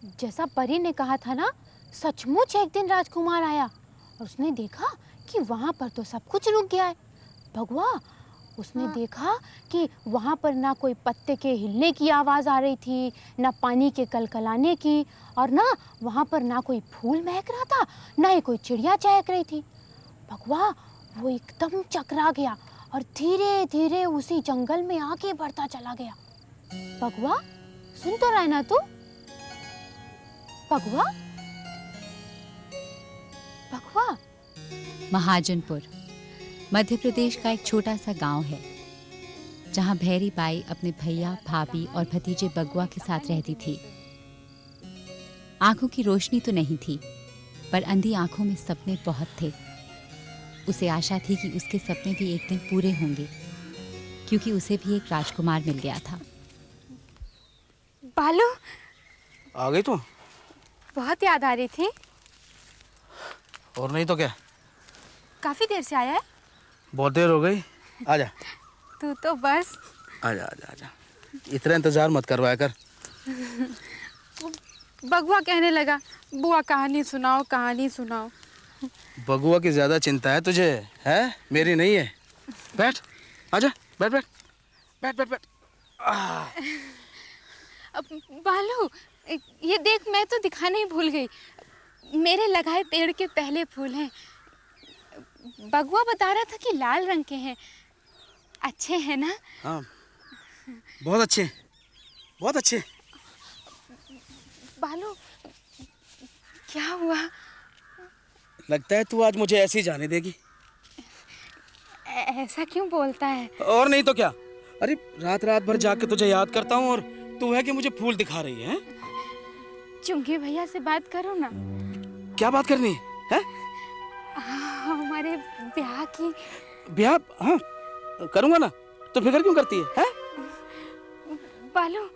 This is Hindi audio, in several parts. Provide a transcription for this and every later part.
जैसा परी ने कहा था ना, सचमुच एक दिन राजकुमार आया और उसने देखा कि वहां पर तो सब कुछ रुक गया है। भगवा, उसने देखा कि वहां पर ना कोई पत्ते के हिलने की आवाज आ रही थी, ना पानी के कलकलाने की, और ना वहां पर ना कोई फूल महक रहा था, ना ही कोई चिड़िया चहक रही थी। भगवा, वो एकदम चकरा गया और धीरे धीरे उसी जंगल में आगे बढ़ता चला गया। भगवा, सुन तो रहा है ना तू? भगवा, भगवा। महाजनपुर मध्य प्रदेश का एक छोटा सा गांव है जहां भैरी बाई अपने भैया, भाभी और भतीजे बगुआ के साथ रहती थी। आंखों की रोशनी तो नहीं थी, पर अंधी आंखों में सपने बहुत थे। उसे आशा थी कि उसके सपने भी एक दिन पूरे होंगे, क्योंकि उसे भी एक राजकुमार मिल गया था। बालू, आ गई तू? बहुत याद आ रही थी। और नहीं तो क्या, काफी देर से आया है। बहुत देर हो गई। आजा। तू तो बस। आजा आजा आजा, इतना इंतजार मत करवाया कर। बगुआ कहने लगा, बुआ कहानी सुनाओ, कहानी सुनाओ। बगुआ की ज्यादा चिंता है तुझे, है? मेरी नहीं है। बैठ, आजा, बैठ बैठ बैठ बैठ बैठ। बालू, ये देख, मैं तो दिखाना ही भूल गई। मेरे लगाए पेड़ के पहले फूल हैं। बगुआ बता रहा था कि लाल रंग के हैं। अच्छे हैं ना? हाँ, बहुत अच्छे, बहुत अच्छे। बालू, क्या हुआ? लगता है तू आज मुझे ऐसे ही जाने देगी। ऐसा क्यों बोलता है? और नहीं तो क्या। अरे रात रात भर जाग के तुझे याद करता हूँ और तू है कि मुझे फूल दिखा रही है? चुंगी भैया से बात करो ना। क्या बात करनी है? हमारे ब्याह की। ब्याह? हाँ, करूँगा ना। तो फिक्र क्यों करती है? बालू,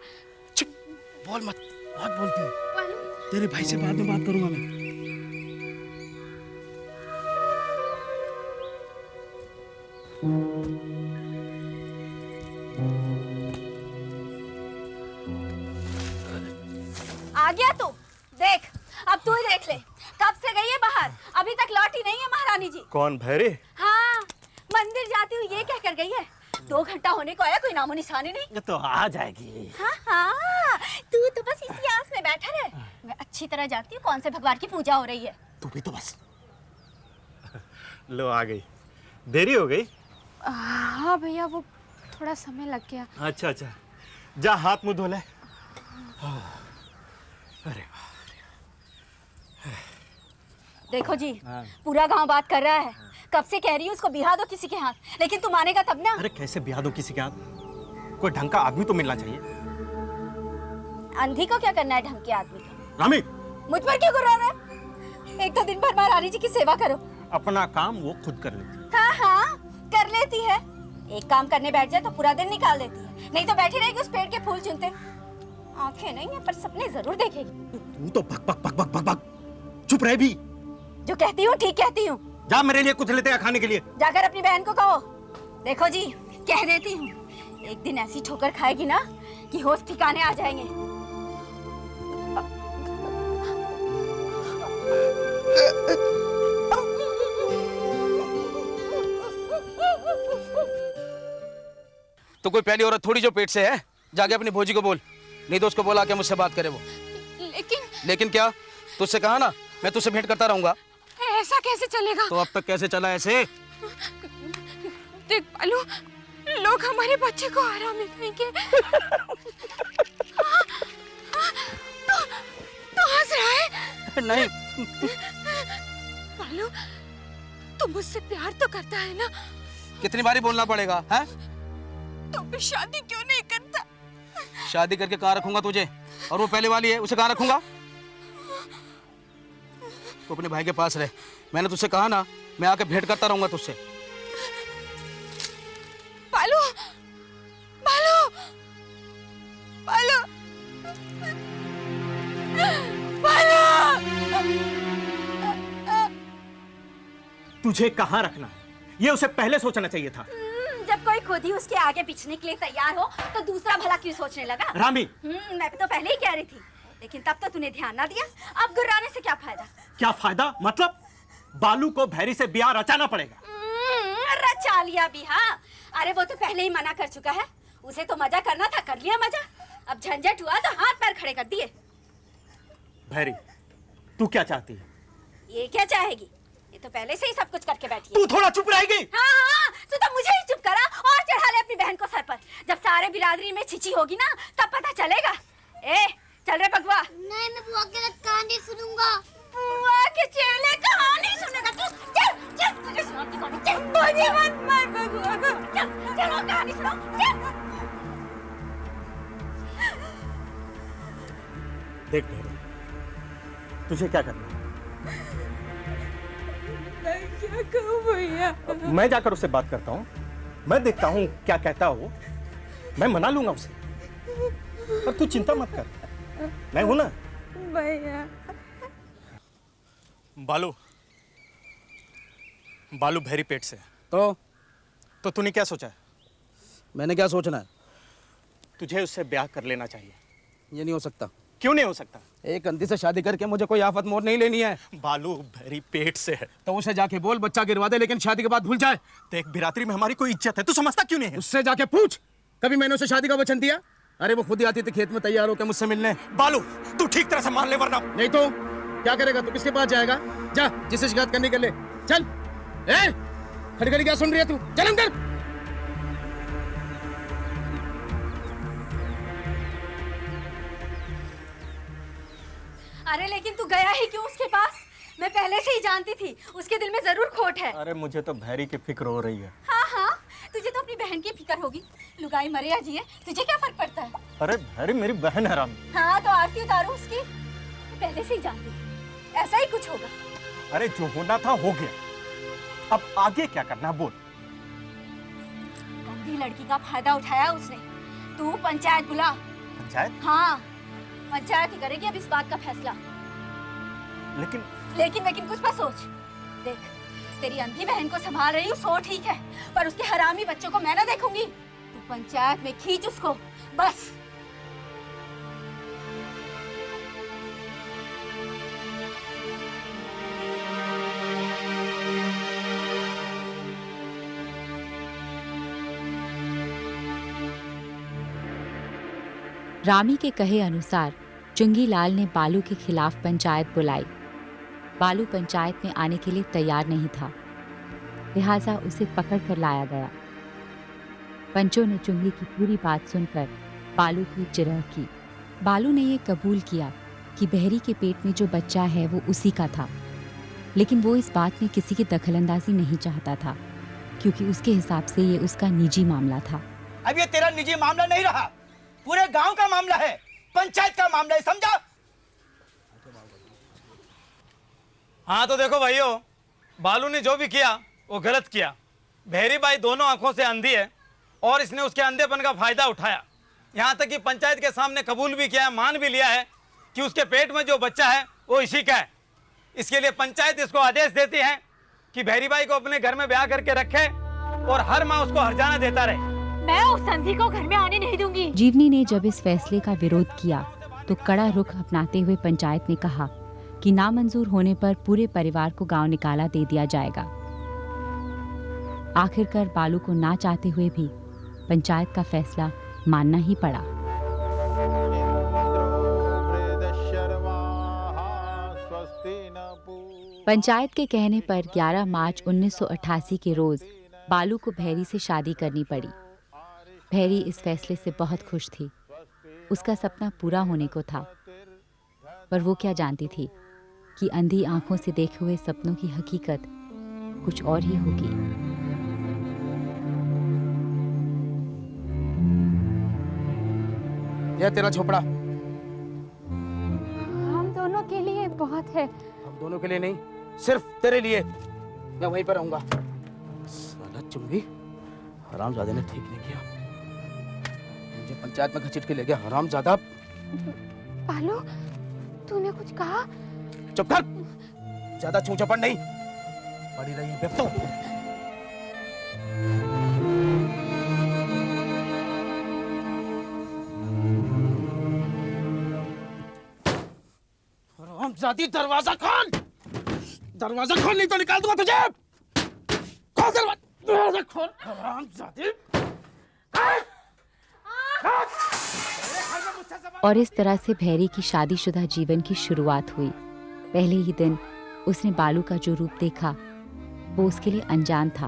चुप, बोल मत, बहुत बोलती है। बालू, तेरे भाई से बाद में बात करूँगा मैं। आ गया तू? देख, अब तू ही देख ले। कब से गई है बाहर, अभी तक लौटी नहीं है महारानी जी। कौन, भैरी? हाँ, मंदिर जाती हुई ये कह कर गई है। 2 घंटा होने को आया, कोई नामो निशानी नहीं। ये तो आ जाएगी। हाँ हाँ, तू तो बस इसी आस में बैठा रहे। मैं अच्छी तरह जानती हूँ कौन से भगवान की पूजा हो रही है। तू भी तो बस। लो, आ गई। देरी हो गई? हाँ भैया, वो थोड़ा समय लग गया। अच्छा अच्छा, जा हाथ मुंह धो ले। अरे देखो जी, पूरा गांव बात कर रहा है। कब से कह रही हूँ उसको बिहा दो किसी के हाथ, लेकिन तुम मानेगा तब ना। अरे कैसे ब्याह दो किसी के हाथ? कोई ढंग का आदमी तो मिलना चाहिए। अंधी को क्या करना है ढंग के आदमी का? रामी, मुझ पर क्यों गुर्रा रहा है? एक तो दिन भर महारानी जी की सेवा करो। अपना काम वो खुद कर लेती है। हाँ हाँ, कर लेती है। एक काम करने बैठ जाए तो पूरा दिन निकाल देती है, नहीं तो बैठी रहेगी उस पेड़ के फूल चुनते। आंखें नहीं है पर सपने जरूर देखेगी। तू तो भग भग भग भग भग भग। चुप रहे भी। जो कहती हूँ ठीक कहती हूँ। जा मेरे लिए कुछ लेते हैं खाने के लिए। जाकर अपनी बहन को कहो। देखो जी, कह देती हूँ, एक दिन ऐसी ठोकर खाएगी ना कि होश ठिकाने आ जाएंगे। तो कोई पहली औरत थोड़ी जो पेट से है। जाके अपनी भौजी को बोल, नहीं तो उसको बोला कि मुझसे बात करे वो। लेकिन क्या? तुझसे कहा ना, मैं तुझसे भेंट करता रहूंगा। ऐसा कैसे चलेगा? तो अब तक कैसे चला ऐसे? देख बालू, लोग हमारे बच्चे को आराम में कहेंगे। तो हंस रहा है? नहीं। बालू, तू मुझसे प्यार तो करता है ना? कितनी बारी बोलना पड़ेगा? है? तो फिर शादी क्यों नहीं करता? शादी करके कहाँ रखूंगा तुझे? और वो पहले वाली है, उसे कहाँ रखूंगा? तो अपने भाई के पास रहे। मैंने तुझसे कहा ना, मैं आके भेंट करता रहूंगा तुझसे। बालू, बालू, बालू, बालू। तुझे कहाँ रखना है ये उसे पहले सोचना चाहिए था। जब कोई खुद ही उसके आगे पीछने के लिए तैयार हो तो दूसरा भला क्यों सोचने लगा? रामी, मैं तो पहले ही कह रही थी, लेकिन तब तो तूने ध्यान ना दिया। अब गुर्राने से क्या फायदा? क्या फायदा मतलब? बालू को भैरी से ब्याह रचाना पड़ेगा। रचा लिया भी, हाँ। अरे वो तो पहले ही मना कर चुका है। उसे तो मजा करना था, कर लिया मजा। अब झंझट हुआ तो हाथ पैर खड़े कर दिए। भैरी, तू क्या चाहती है? ये क्या चाहेगी? ये तो पहले से ही सब कुछ करके बैठी है। तू थोड़ा चुप रहेगी? हाँ हाँ, तू तो मुझे ही चुप करा और चढ़ा ले अपनी बहन को सर पर। जब सारे बिरादरी में छिची होगी ना, तब पता चलेगा। ए, चल रे बगुआ। नहीं, मैं बुआ के कहानी सुनूंगा। बुआ के चेले कहानी सुनेगा तू? चल चल, तुझे सुनाती कहानी। चल, मुझे मत मार बगुआ को। चल चलो कहानी सुनाओ। चल। देख भैरी, तुझे क्या करना है? मैं क्या कहूँ भैया? मैं जाकर उससे बात करता हूँ। मैं देखता हूँ क्या कहता हो। मैं मना लूंगा उसे। पर तू चिंता मत कर, मैं हूं ना। भैया बालू भैरी पेट से। तो तूने क्या सोचा है? मैंने क्या सोचना है? तुझे उससे ब्याह कर लेना चाहिए। ये नहीं हो सकता। क्यों नहीं हो सकता? एक अंधी से शादी करके मुझे कोई आफत मोर नहीं लेनी है। बालू भैरी पेट से है। तो उसे जाके बोल बच्चा गिरवा दे, लेकिन शादी के बाद भूल जाए। देख, बिरादरी में हमारी कोई इज्जत है, तू समझता क्यों नहीं है? उससे जाके पूछ, कभी मैंने उसे शादी का वचन दिया? अरे वो खुद ही आती थी खेत में तैयार होकर मुझसे मिलने। बालू, तू ठीक तरह से मान ले, वरना नहीं तो क्या करेगा? तू किसके पास जाएगा? जा, जिससे शिकायत करने के लिए चल। ए, खड़ी खड़ी क्या सुन रही है तू? चल अंदर। अरे लेकिन तू गया ही क्यों उसके पास? मैं पहले से ही जानती थी उसके दिल में जरूर खोट है। अरे मुझे तो भैरी की फिक्र हो रही है। हाँ हाँ, तुझे तो अपनी बहन की फिक्र होगी। लुगाई मरे या जिए, तुझे क्या फर्क पड़ता है? अरे भैरी मेरी बहन है राम। हाँ तो आरती उतारो उसकी। मैं पहले से ही जानती थी ऐसा ही कुछ होगा। अरे जो होना था हो गया, अब आगे क्या करना बोल। गंदी लड़की का फायदा उठाया उसने। तू पंचायत बुला। पंचायत? हाँ, पंचायत ही करेगी अब इस बात का फैसला। लेकिन कुछ मत सोच। देख, तेरी अंधी बहन को संभाल रही हूँ सो ठीक है, पर उसके हरामी बच्चों को मैं ना देखूंगी। तू पंचायत में खींच उसको, बस। रामी के कहे अनुसार चुंगी लाल ने बालू के खिलाफ पंचायत बुलाई। बालू पंचायत में आने के लिए तैयार नहीं था, लिहाजा उसे पकड़ कर लाया गया। पंचों ने चुंगी की पूरी बात सुनकर बालू की चिरह की। बालू ने ये कबूल किया कि बहरी के पेट में जो बच्चा है वो उसी का था, लेकिन वो इस बात में किसी की दखलंदाजी नहीं चाहता था, क्योंकि उसके हिसाब से ये उसका निजी मामला था। अब ये तेरा निजी मामला नहीं रहा, पूरे गांव का मामला है, पंचायत का मामला है, समझा? हाँ तो देखो भाइयों, बालू ने जो भी किया वो गलत किया। बहरी बाई दोनों आंखों से अंधी है और इसने उसके अंधेपन का फायदा उठाया। यहाँ तक कि पंचायत के सामने कबूल भी किया है, मान भी लिया है कि उसके पेट में जो बच्चा है वो इसी का है। इसके लिए पंचायत इसको आदेश देती है कि बहरी बाई को अपने घर में ब्याह करके रखे और हर माह उसको हर्जाना देता रहे। मैं उस संधि को घर में आने नहीं दूंगी। जीवनी ने जब इस फैसले का विरोध किया तो कड़ा रुख अपनाते हुए पंचायत ने कहा कि नामंजूर होने पर पूरे परिवार को गांव निकाला दे दिया जाएगा। आखिरकार बालू को ना चाहते हुए भी पंचायत का फैसला मानना ही पड़ा। पंचायत के कहने पर 11 मार्च 1988 के रोज बालू को भैरी से शादी करनी पड़ी। भैरी इस फैसले से बहुत खुश थी। उसका सपना पूरा होने को था, पर वो क्या जानती थी कि अंधी आंखों से देखे हुए सपनों की हकीकत कुछ और ही होगी। यह तेरा झोपड़ा हम दोनों के लिए बहुत है। हम दोनों के लिए नहीं, सिर्फ तेरे लिए। मैं वहीं पर रहूंगा। साला चुंगी, हरामजादे ने ठीक नहीं किया, मुझे पंचायत में घसीट के ले गया। हरामजादा। बालू, तूने कुछ कहा? चुप कर, ज्यादा चूचपन नहीं। पड़ी रही बेवकूफ। हरामजादी, दरवाजा खोल, दरवाजा खोल, नहीं तो निकाल दूंगा तुझे। खोल दरवाजा खोल, हरामजादी। और इस तरह से भैरी की शादीशुदा जीवन की शुरुआत हुई। पहले ही दिन उसने बालू का जो रूप देखा वो उसके लिए अनजान था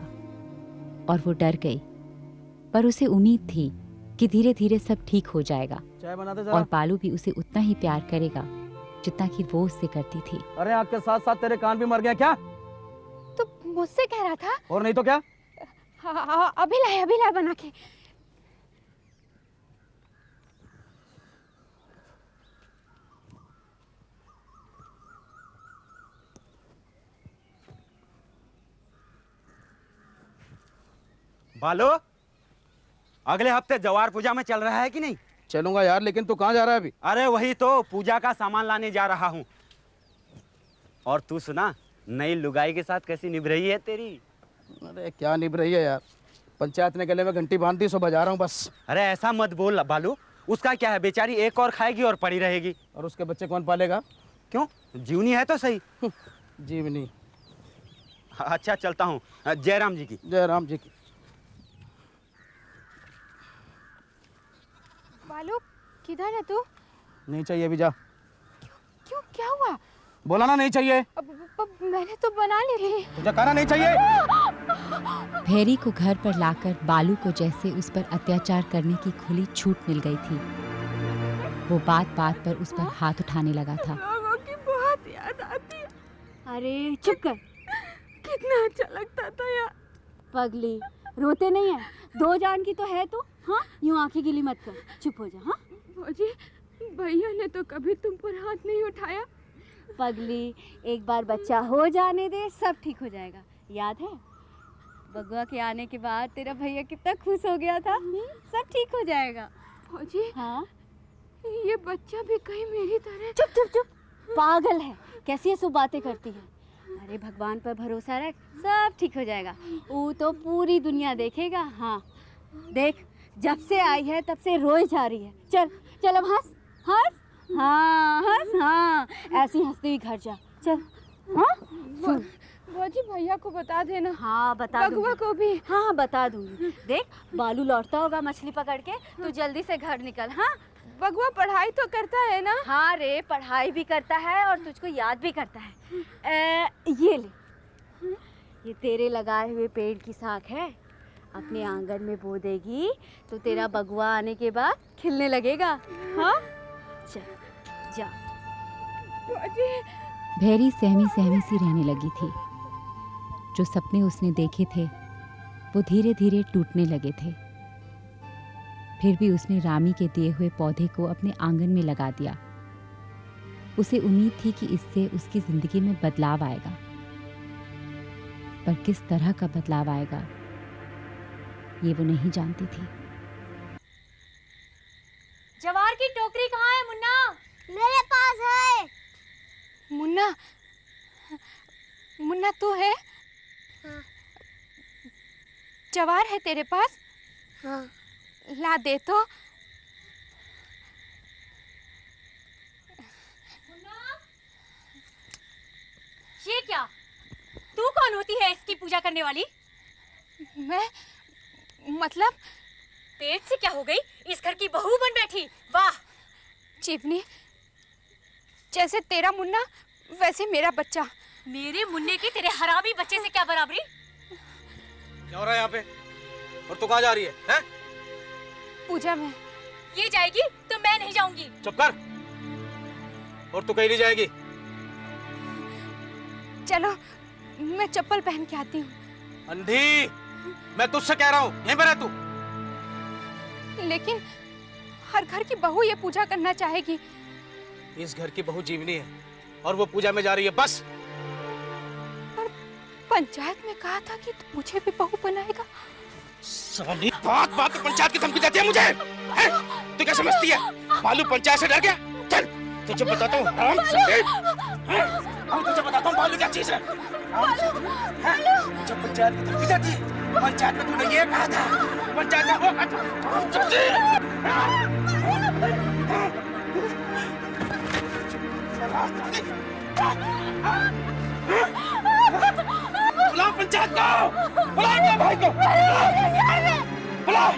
और वो डर गई, पर उसे उम्मीद थी कि धीरे धीरे सब ठीक हो जाएगा चाय बना दे और बालू भी उसे उतना ही प्यार करेगा जितना कि वो उससे करती थी। अरे आँख के साथ साथ तेरे कान भी मर गया क्या? तो मुझसे कह रहा था। और नहीं तो क्या? हाँ, अभी लाए बना के। बालो, अगले हफ्ते जवार पूजा में चल रहा है कि नहीं? चलूंगा यार, लेकिन तू कहाँ जा रहा है अभी? अरे वही तो, पूजा का सामान लाने जा रहा हूँ। और तू सुना, नई लुगाई के साथ कैसी निभ रही है तेरी? अरे क्या निभ रही है यार, पंचायत ने गले में घंटी बांध दी, सो बजा रहा हूँ बस। अरे ऐसा मत बोल बालू, उसका क्या है, बेचारी एक और खाएगी और पड़ी रहेगी। और उसके बच्चे कौन पालेगा? क्यों, जीवनी है तो सही। जीवनी। अच्छा चलता हूँ, जयराम जी की। जयराम जी की। बालू, किधर है तू? नहीं चाहिए, अभी जा। क्यों, क्या हुआ? बोला ना नहीं चाहिए। अब मैंने तो बना ली थी। तुझे कहना नहीं चाहिए। भैरी को घर पर लाकर बालू को जैसे उस पर अत्याचार करने की खुली छूट मिल गई थी। वो बात बात पर उस पर हाथ उठाने लगा था। लोगों की बहुत याद आती है। अरे चुप कर, कितना अच्छा लगता था यार। पगली, रोते नहीं है, दो जान की तो है तू। हाँ, यूं आंखें गीली मत कर, चुप हो जा। हाँ भौजी, भैया ने तो कभी तुम पर हाथ नहीं उठाया। पगली, एक बार बच्चा हो जाने दे, सब ठीक हो जाएगा। याद है बगुआ के आने के बाद तेरा भैया कितना खुश हो गया था। सब ठीक हो जाएगा। भौजी, हाँ, ये बच्चा भी कहीं मेरी तरह। चुप चुप चुप, पागल है, कैसी ये सब बातें करती है। अरे भगवान पर भरोसा रख, सब ठीक हो जाएगा। वो तो पूरी दुनिया देखेगा। हाँ देख, जब से आई है तब से रोए जा रही है। चल चल, अब हंस हंस। हाँ हंस, हाँ ऐसी हंसते ही घर जा। चल। हाँ सुन, भौजी भैया को बता देना। हाँ बता बगुआ दूंगी। को भी। हाँ बता दूंगी। देख, बालू लौटता होगा मछली पकड़ के, तू जल्दी से घर निकल। हाँ, बगुआ पढ़ाई तो करता है ना? हाँ रे, पढ़ाई भी करता है और तुझको याद भी करता है। ये ले, ये तेरे लगाए हुए पेड़ की साख है। अपने आंगन में बो देगी तो तेरा बगुआ आने के बाद खिलने लगेगा। हाँ चल जा। भौजी, भैरी सहमी सहमी सी रहने लगी थी। जो सपने उसने देखे थे वो धीरे धीरे टूटने लगे थे। फिर भी उसने रामी के दिए हुए पौधे को अपने आंगन में लगा दिया। उसे उम्मीद थी कि इससे उसकी जिंदगी में बदलाव आएगा, पर किस तरह का बदलाव आएगा ये वो नहीं जानती थी। जवार की टोकरी कहाँ है मुन्ना? मेरे पास है। मुन्ना, मुन्ना तू है? हाँ। जवार है तेरे पास? हाँ। ला दे तो। ये क्या? तू कौन होती है इसकी पूजा करने वाली? मैं, मतलब पेट से क्या हो गई? इस घर की बहू बन बैठी। वाह! जीवनी, जैसे तेरा मुन्ना वैसे मेरा बच्चा। मेरे मुन्ने की तेरे हरामी बच्चे से क्या बराबरी? क्या हो रहा है यहाँ पे? और तू कहाँ जा रही है? हैं? पूजा में। ये जाएगी तो मैं नहीं जाऊंगी। चुप कर। और तू कहीं नहीं जाएगी। चलो, मैं चप्पल पहन के आती हूँ। अंधी, मैं तुझसे कह रहा हूँ, यहीं पे रह तू। लेकिन हर घर की बहू ये पूजा करना चाहेगी। इस घर की बहू जीवनी है और वो पूजा में जा रही है, बस। पर पंचायत में कहा था कि तू मुझे भी बहू बनाएगा। साली, बात बात पे पंचायत की धमकी देती है मुझे। हैं? तू क्या समझती है? बालू पंचायत से डर गया? चल, तुझे बताता हूँ। तुझे बताता हूँ बालू क्या चीज है। जब पंचायत की धमकी देती है, पंचायत में तूने ये कहा था, पंचायत में वो बुलाओ पंचायत को, बुलाओ अपने भाई को, बुलाओ।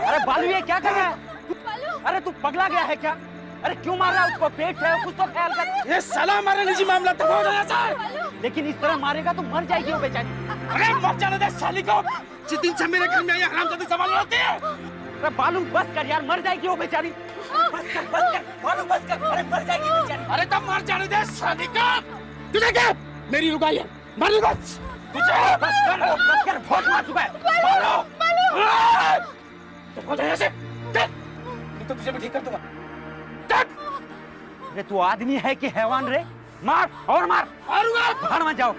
अरे बालू ये क्या कर रहा है? अरे तू पगला गया है क्या? अरे क्यों मार रहा है उसको? पेट है, कुछ तो ख्याल कर। ये साला हमारा निजी मामला तक हो जाना चाहिए। लेकिन इस तरह मारेगा तो मर जाएगी वो बेचारी। अरे मर जाने दे साली को। जिस दिन से मेरे घर में आई हरामजादी संभाल होती है। अरे बालू बस कर यार, मर जाएगी वो बेचारी। बस कर बालू बस कर। अरे मर जाएगी बेचारी। अरे तब मर जाने दे साली को। तुझे क्या? मेरी रुकाई है, मर लूंगा तुझे। बस कर, बहुत मार चुका है। बालू तो हो जाए ऐसे, नहीं तो तुझे भी ठीक कर दूंगा। अरे तू आदमी है कि हैवान रे? मार और मार। मारूंगा। बाहर मत जाओ।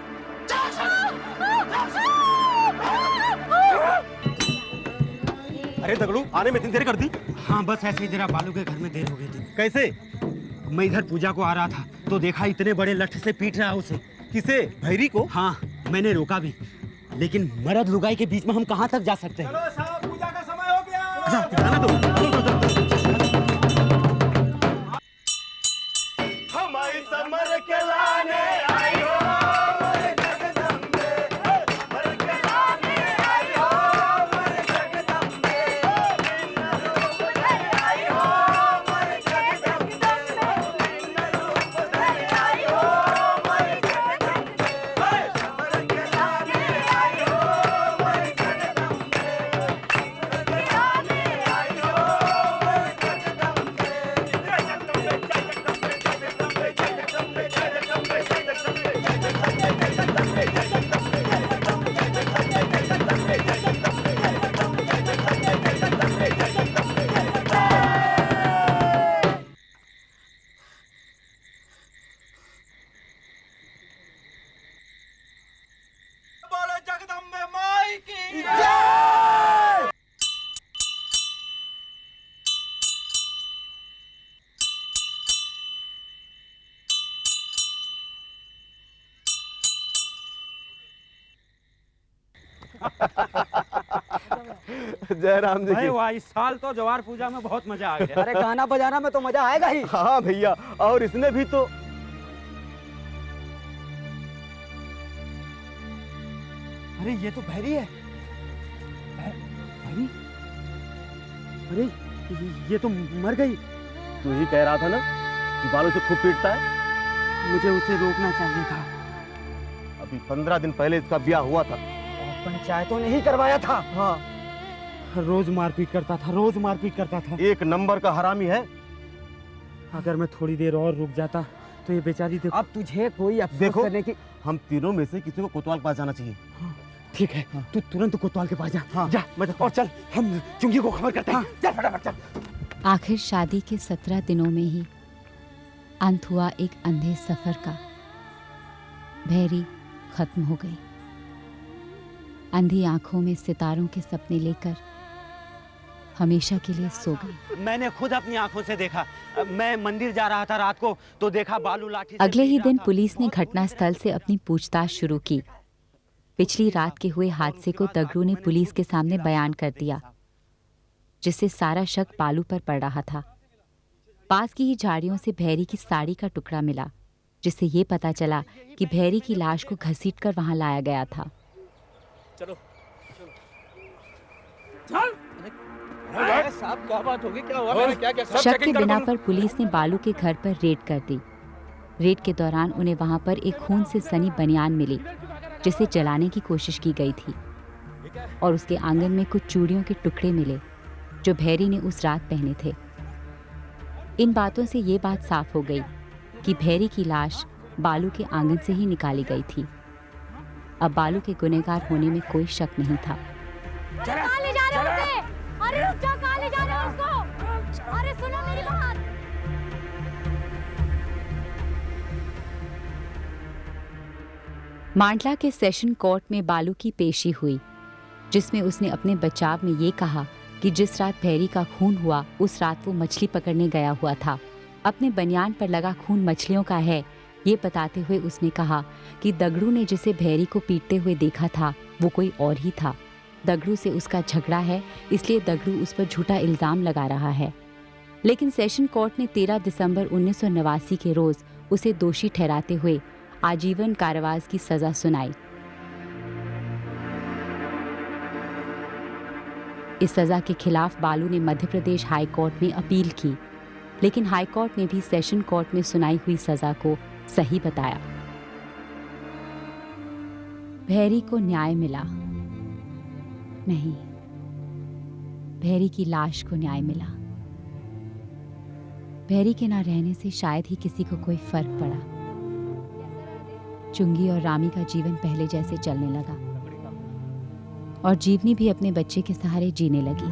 अरे दगड़ू, आने में इतनी देर कर दी? हाँ बस ऐसे ही जरा बालू के घर में देर हो गई थी। कैसे? मैं इधर पूजा को आ रहा था तो देखा इतने बड़े लठ से पीट रहा उसे। किसे? भैरी को? हाँ मैंने रोका भी, लेकिन मर्द लुगाई के बीच में हम कहाँ तक जा सकते हैं? चलो साहब, पूजा का समय हो गया। अच्छा जाना दो। हमारी समर के लाने आई हो मोरे जगदम्बे, समर के लाने आई हो मोरे जगदम्बे, बिन रूप धरे आई हो मोरे जगदम्बे, बिन रूप धरे आई हो मोरे जगदम्बे, समर के लाने आई हो मोरे जगदम्बे, समर के लाने आई हो मोरे जगदम्बे, बोलो जगदम्बे माई की जय। जय राम जी भाई की। वाह, इस साल तो जवार पूजा में बहुत मजा आ गया। अरे गाना बजाना में तो मजा आएगा ही। हाँ भैया, और इसने भी तो। अरे ये तो भैरी है। भैरी? अरे ये तो मर गई। तू ही कह रहा था ना कि बालू से खूब पीटता है। मुझे उसे रोकना चाहिए था। अभी 15 दिन पहले इसका ब्याह हुआ था। पंचायतों ने ही करवाया था। हाँ, रोज मारपीट करता था, रोज मारपीट करता था। एक नंबर का हरामी है। अगर मैं थोड़ी देर और रुक जाता तो ये बेचारी देखो। अब तुझे कोई अफसोस देखो, करने की। हम तीनों में से किसी को कोतवाल के पास जाना चाहिए। ठीक है, तू तुरंत कोतवाल के पास जा। हाँ, जा और चल, हम चुंगी को खबर करते हैं। चल फटाफट चल। आखिर शादी के 17 दिनों में ही अंत हुआ एक अंधे सफर का। भैरी खत्म हो गई। अंधी आंखों में सितारों के सपने लेकर हमेशा के लिए सो गई। मैंने खुद अपनी आंखों से देखा। मैं मंदिर जा रहा था रात को तो देखा बालू लाठी से अगले ही पीट रहा दिन था। पुलिस ने घटनास्थल से अपनी पूछताछ शुरू की। पिछली रात के हुए हादसे को दगड़ू ने पुलिस के सामने बयान कर दिया, जिससे सारा शक बालू पर पड़ रहा था। पास की ही झाड़ियों से भैरी की साड़ी का टुकड़ा मिला, जिससे ये पता चला कि भैरी की लाश को घसीटकर वहां लाया गया था। चलो साहब क्या बात होगी? क्या हुआ? मैंने क्या क्या शक के बिना पर पुलिस ने बालू के घर पर रेड कर दी। रेड के दौरान उन्हें वहां पर एक खून से सनी बनियान मिली, जिसे जलाने की कोशिश की गई थी, और उसके आंगन में कुछ चूड़ियों के टुकड़े मिले जो भैरी ने उस रात पहने थे। इन बातों से ये बात साफ हो गई कि भैरी की लाश बालू के आंगन से ही निकाली गई थी। अब बालू के गुनहगार होने में कोई शक नहीं था। कहाँ ले जा रहे हो उसे? अरे रुक जाओ, कहाँ ले जा रहे हो उसको? अरे सुनो मेरी बात। मांडला के सेशन कोर्ट में बालू की पेशी हुई, जिसमें उसने अपने बचाव में ये कहा कि जिस रात भैरी का खून हुआ उस रात वो मछली पकड़ने गया हुआ था। अपने बनियान पर लगा खून मछलियों का है, ये बताते हुए उसने कहा कि दगड़ू ने जिसे भैरी को पीटते हुए देखा था वो कोई और ही था। दगड़ू से उसका झगड़ा है, इसलिए दगड़ू उस पर झूठा इल्ज़ाम लगा रहा है। लेकिन सेशन कोर्ट ने 13 दिसंबर 1989 के रोज उसे दोषी ठहराते हुए आजीवन कारावास की सजा सुनाई। इस सजा के खिलाफ बालू ने मध्य प्रदेश हाई कोर्ट में अपील की, लेकिन हाई कोर्ट ने भी सेशन कोर्ट में सुनाई हुई सजा को सही बताया। भैरी को न्याय मिला नहीं, भैरी की लाश को न्याय मिला। भैरी के ना रहने से शायद ही किसी को कोई फर्क पड़ा। चुंगी और रामी का जीवन पहले जैसे चलने लगा और जीवनी भी अपने बच्चे के सहारे जीने लगी।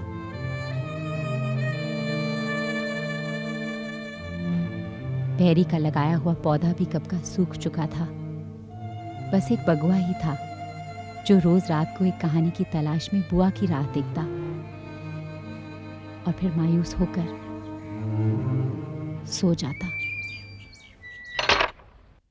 भैरी का लगाया हुआ पौधा भी कब का सूख चुका था। बस एक बगुआ ही था जो रोज रात को एक कहानी की तलाश में बुआ की राह देखता और फिर मायूस होकर सो जाता।